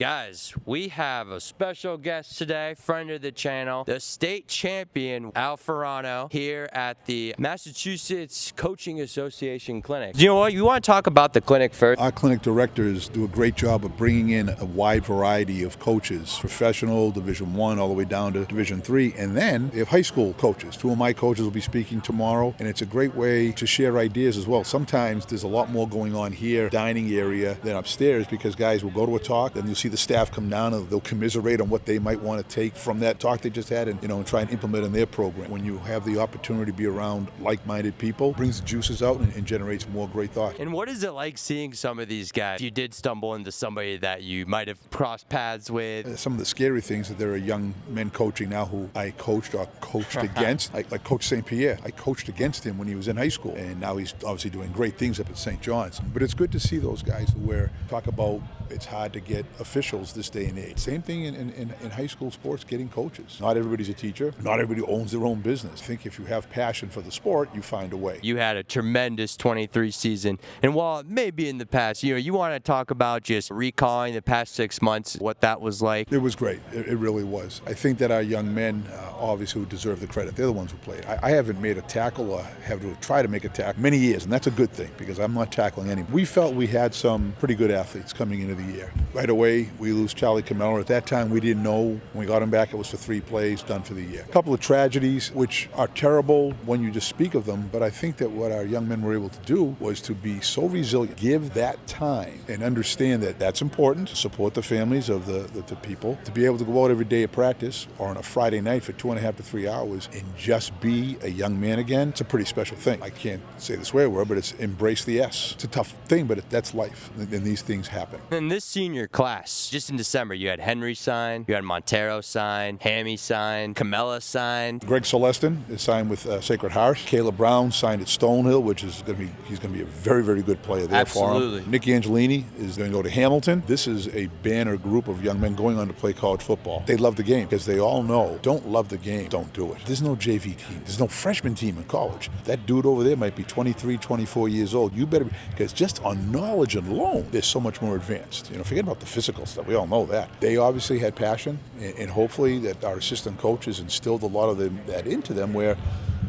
Guys, we have a special guest today, friend of the channel, the state champion, Al Fornaro, here at the Massachusetts Coaching Association Clinic. You know what? You want to talk about the clinic first? Our clinic directors do a great job of bringing in a wide variety of coaches, professional, Division I, all the way down to Division III, and then they have high school coaches. Two of my coaches will be speaking tomorrow, and it's a great way to share ideas as well. Sometimes there's a lot more going on here, dining area, than upstairs, because guys will go to a talk, and you'll see the staff come down and they'll commiserate on what they might want to take from that talk they just had and try and implement in their program. When you have the opportunity to be around like-minded people, brings the juices out and generates more great thought. And what is it like seeing some of these guys? If you did stumble into somebody that you might have crossed paths with. Some of the scary things that there are young men coaching now who I coached or coached against, like Coach St. Pierre. I coached against him when he was in high school, and now he's obviously doing great things up at St. John's. But it's good to see those guys where talk about it's hard to get officials this day and age. Same thing in high school sports, getting coaches. Not everybody's a teacher. Not everybody owns their own business. I think if you have passion for the sport, you find a way. You had a tremendous 23 season. And while maybe in the past, you want to talk about just recalling the past 6 months, what that was like. It was great. It really was. I think that our young men, obviously, who deserve the credit, they're the ones who played. I haven't made a tackle or have to try to make a tackle many years, and that's a good thing because I'm not tackling anyone. We felt we had some pretty good athletes coming into the year. Right away, we lose Charlie Camello. At that time, we didn't know. When we got him back, it was for 3 plays, done for the year. A couple of tragedies, which are terrible when you just speak of them, but I think that what our young men were able to do was to be so resilient, give that time, and understand that that's important, to support the families of the people, to be able to go out every day at practice or on a Friday night for 2.5 to 3 hours and just be a young man again. It's a pretty special thing. I can't say the swear word, but it's embrace the S. It's a tough thing, but that's life, and these things happen. In this senior class, just in December, you had Henry sign, you had Montero sign, Hammy sign, Camella sign. Greg Celestin is signed with Sacred Heart. Caleb Brown signed at Stonehill, which is he's going to be a very, very good player there for him. Nick Angelini is going to go to Hamilton. This is a banner group of young men going on to play college football. They love the game because they all know, don't love the game, don't do it. There's no JV team. There's no freshman team in college. That dude over there might be 23, 24 years old. You better be, because just on knowledge alone, they're so much more advanced. Forget about the physical stuff. We all know that. They obviously had passion, and hopefully that our assistant coaches instilled a lot of that into them where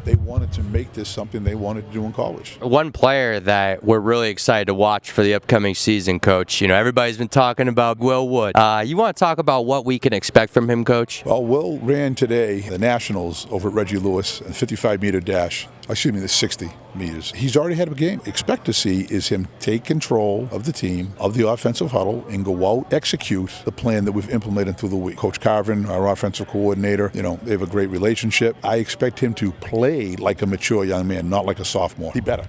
they wanted to make this something they wanted to do in college. One player that we're really excited to watch for the upcoming season, Coach, everybody's been talking about Will Wood. You want to talk about what we can expect from him, Coach? Well, Will ran today the Nationals over at Reggie Lewis, a 55-meter dash. Excuse me, the 60 meters. He's already had a game. Expect to see is him take control of the team, of the offensive huddle, and go out, execute the plan that we've implemented through the week. Coach Carvin, our offensive coordinator, they have a great relationship. I expect him to play like a mature young man, not like a sophomore. He better.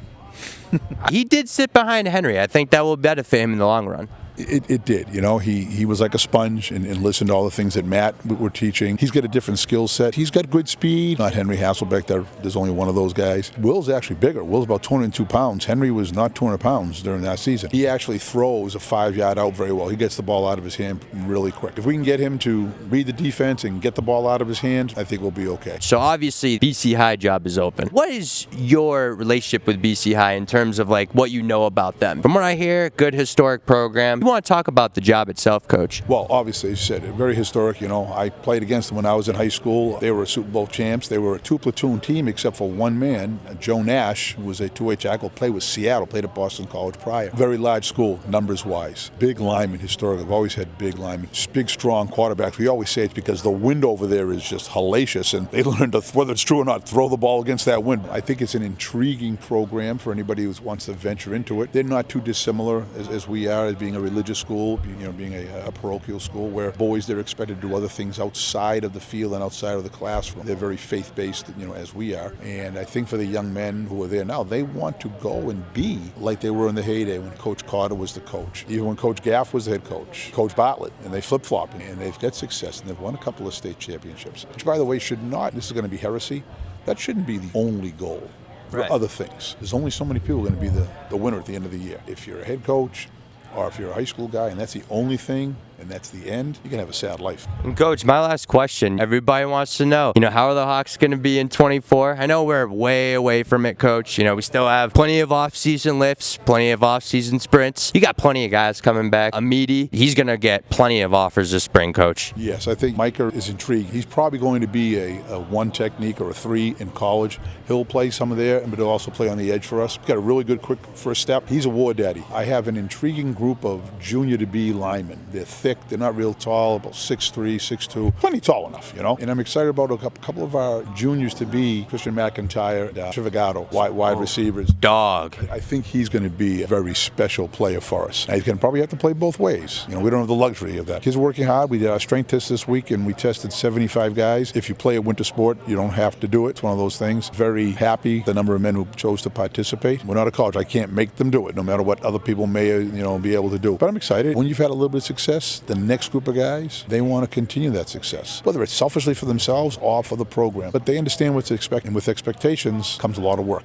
He did sit behind Henry. I think that will benefit him in the long run. It did. He was like a sponge and listened to all the things that Matt were teaching. He's got a different skill set. He's got good speed. Not Henry Hasselbeck. There's only one of those guys. Will's actually bigger. Will's about 202 pounds. Henry was not 200 pounds during that season. He actually throws a 5-yard out very well. He gets the ball out of his hand really quick. If we can get him to read the defense and get the ball out of his hand, I think we'll be okay. So obviously BC High job is open. What is your relationship with BC High in terms of what you know about them? From what I hear, good historic program. You want to talk about the job itself, Coach? Well, obviously, as you said, very historic. I played against them when I was in high school. They were Super Bowl champs. They were a 2-platoon team except for one man, Joe Nash, who was a 2-way tackle, played with Seattle, played at Boston College prior. Very large school, numbers-wise. Big linemen, historic. I've always had big linemen. Big, strong quarterbacks. We always say it's because the wind over there is just hellacious, and they learn to, whether it's true or not, throw the ball against that wind. I think it's an intriguing program for anybody who wants to venture into it. They're not too dissimilar as we are, as being a religious school, being a parochial school where boys, they're expected to do other things outside of the field and outside of the classroom. They're very faith-based, as we are. And I think for the young men who are there now, they want to go and be like they were in the heyday when Coach Carter was the coach. Even when Coach Gaff was the head coach, Coach Bartlett, and they flip-flop, and they've got success, and they've won a couple of state championships, which, by the way, should not, this is going to be heresy, that shouldn't be the only goal. There are other things. There's only so many people going to be the winner at the end of the year. If you're a head coach, or if you're a high school guy and that's the only thing, and that's the end, you're going to have a sad life. And Coach, my last question. Everybody wants to know, how are the Hawks going to be in 24? I know we're way away from it, Coach. We still have plenty of off-season lifts, plenty of off-season sprints. You got plenty of guys coming back. Amidi, he's going to get plenty of offers this spring, Coach. Yes, I think Micah is intrigued. He's probably going to be a one technique or a three in college. He'll play some of there, but he'll also play on the edge for us. He's got a really good quick first step. He's a war daddy. I have an intriguing group of junior to be linemen. They're thick, they're not real tall, about 6'3", 6'2", plenty tall enough, And I'm excited about a couple of our juniors to be Christian McIntyre, Trivigato, wide receivers. Dog. I think he's going to be a very special player for us. Now, he's going to probably have to play both ways. We don't have the luxury of that. Kids are working hard. We did our strength test this week, and we tested 75 guys. If you play a winter sport, you don't have to do it. It's one of those things. Very happy the number of men who chose to participate. We're not a college. I can't make them do it, no matter what other people may, be able to do. But I'm excited. When you've had a little bit of success, the next group of guys, they want to continue that success, whether it's selfishly for themselves or for the program. But they understand what to expect, and with expectations comes a lot of work.